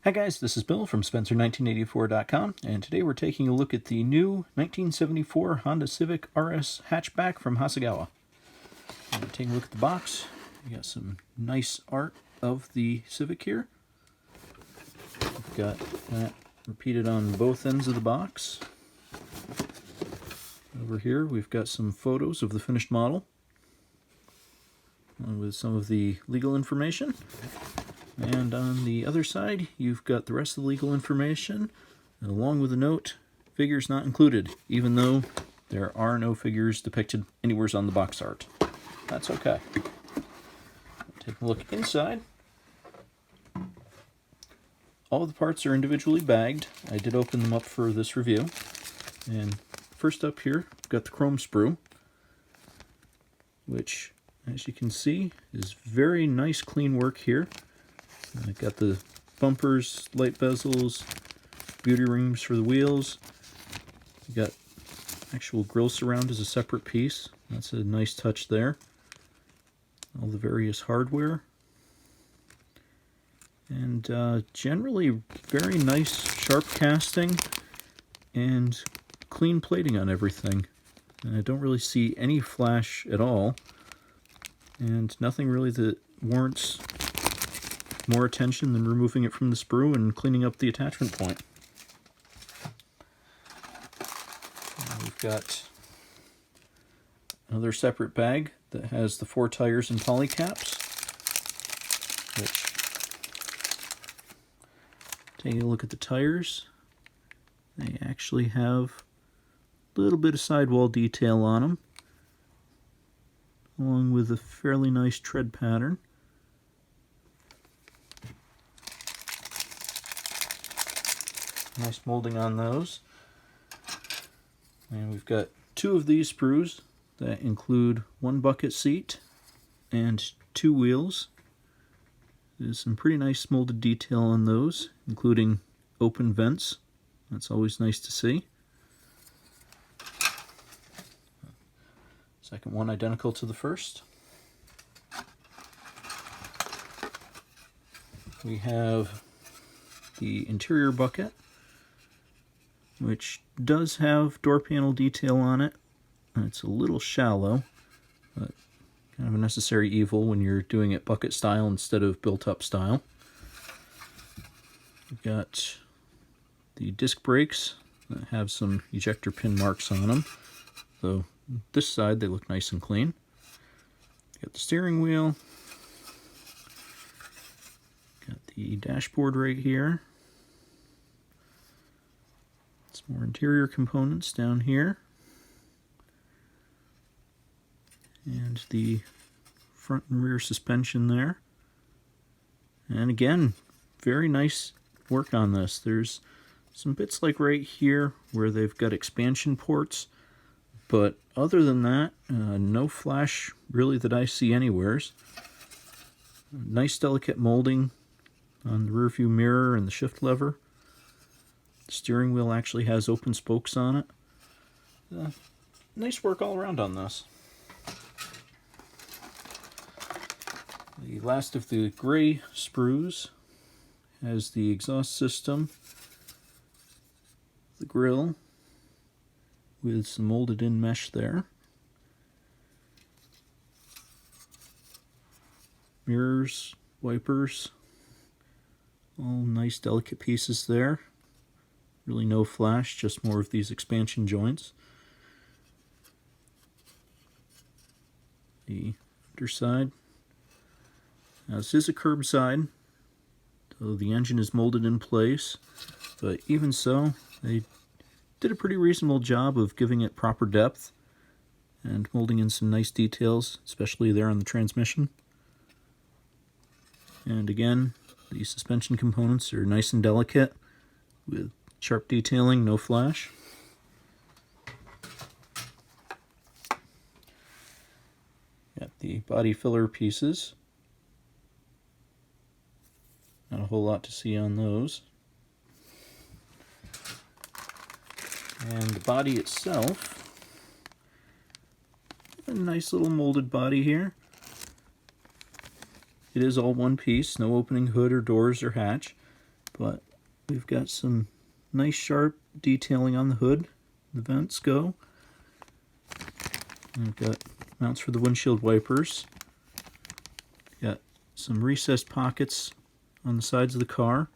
Hi guys, this is Bill from Spencer1984.com, and today we're taking a look at the new 1974 Honda Civic RS hatchback from Hasegawa. Taking a look at the box, we got some nice art of the Civic here. We've got that repeated on both ends of the box. Over here we've got some photos of the finished model, along with some of the legal information. And on the other side, you've got the rest of the legal information, along with a note, figures not included, even though there are no figures depicted anywhere on the box art. That's okay. Take a look inside. All of the parts are individually bagged. I did open them up for this review. And first up here, we've got the chrome sprue, which, as you can see, is very nice clean work here. I've got the bumpers, light bezels, beauty rings for the wheels. You've got actual grille surround as a separate piece. That's a nice touch there. All the various hardware. And generally very nice sharp casting and clean plating on everything. And I don't really see any flash at all. And nothing really that warrants more attention than removing it from the sprue and cleaning up the attachment point. And we've got another separate bag that has the 4 tires and poly caps, which, taking a look at the tires, they actually have a little bit of sidewall detail on them, along with a fairly nice tread pattern. Nice molding on those. And we've got 2 of these sprues that include 1 bucket seat and 2 wheels. There's some pretty nice molded detail on those, including open vents. That's always nice to see. Second one identical to the first. We have the interior bucket, which does have door panel detail on it. It's a little shallow, but kind of a necessary evil when you're doing it bucket style instead of built-up style. We've got the disc brakes that have some ejector pin marks on them, though this side they look nice and clean. Got the steering wheel. Got the dashboard right here. Some more interior components down here. And the front and rear suspension there. And again, very nice work on this. There's some bits like right here where they've got expansion ports, but other than that, no flash really that I see anywheres. Nice delicate molding on the rear view mirror and the shift lever. The steering wheel actually has open spokes on it. Nice work all around on this. The last of the gray sprues has the exhaust system, the grille with some molded in mesh there, mirrors, wipers, all nice delicate pieces there. Really no flash, just more of these expansion joints. The underside. Now this is a curbside, so the engine is molded in place, but even so, they did a pretty reasonable job of giving it proper depth and molding in some nice details, especially there on the transmission. And again, the suspension components are nice and delicate with sharp detailing, no flash. Got the body filler pieces. Not a whole lot to see on those. And the body itself, a nice little molded body here. It is all one piece, no opening hood or doors or hatch. but we've got some nice sharp detailing on the hood. The vents go. And we've got mounts for the windshield wipers. Got some recessed pockets on the sides of the car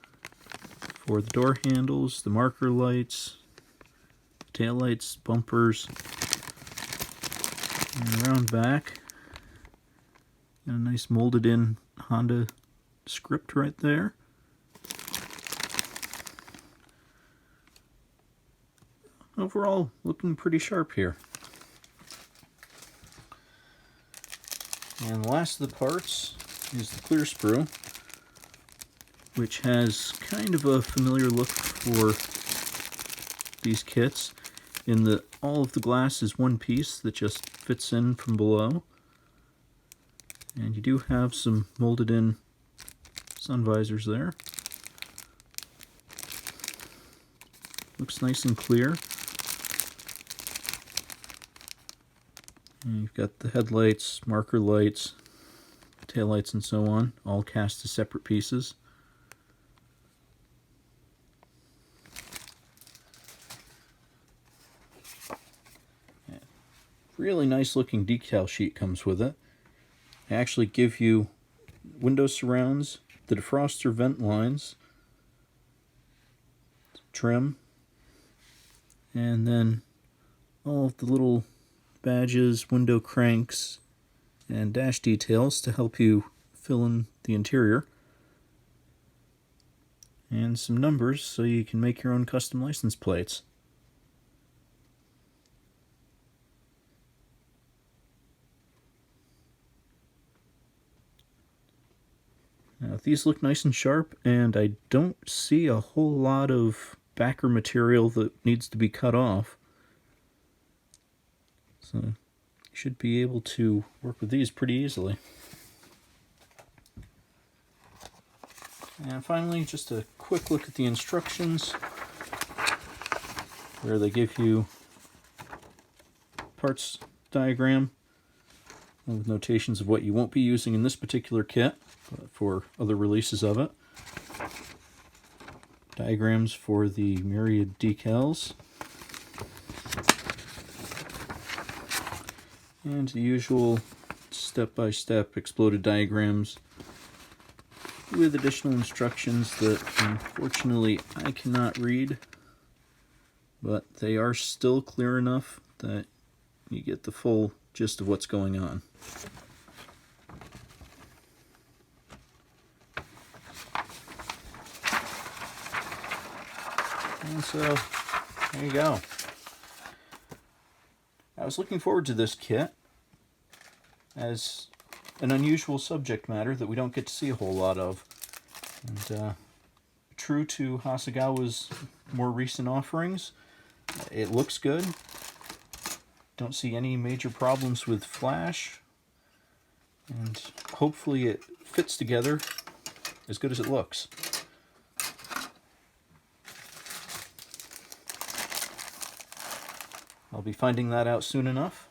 for the door handles, the marker lights, tail lights, bumpers, and around back. Got a nice molded in Honda script right there. Overall, looking pretty sharp here. And the last of the parts is the clear sprue, which has kind of a familiar look for these kits, in that all of the glass is one piece that just fits in from below. And you do have some molded in sun visors there. Looks nice and clear. And you've got the headlights, marker lights, tail lights, and so on, all cast as separate pieces. Yeah. Really nice looking decal sheet comes with it. They actually give you window surrounds, the defroster vent lines, trim, and then all of the little badges, window cranks, and dash details to help you fill in the interior. And some numbers so you can make your own custom license plates. Now, these look nice and sharp, and I don't see a whole lot of backer material that needs to be cut off. So you should be able to work with these pretty easily. And finally, just a quick look at the instructions, where they give you parts diagram with notations of what you won't be using in this particular kit, but for other releases of it. Diagrams for the myriad decals. And the usual step-by-step exploded diagrams with additional instructions that unfortunately I cannot read, but they are still clear enough that you get the full gist of what's going on. And so, there you go. I was looking forward to this kit as an unusual subject matter that we don't get to see a whole lot of. And true to Hasegawa's more recent offerings, it looks good. Don't see any major problems with flash, and hopefully it fits together as good as it looks. I'll be finding that out soon enough,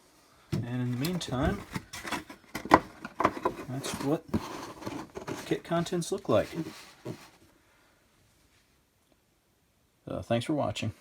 and in the meantime, that's what kit contents look like. Thanks for watching.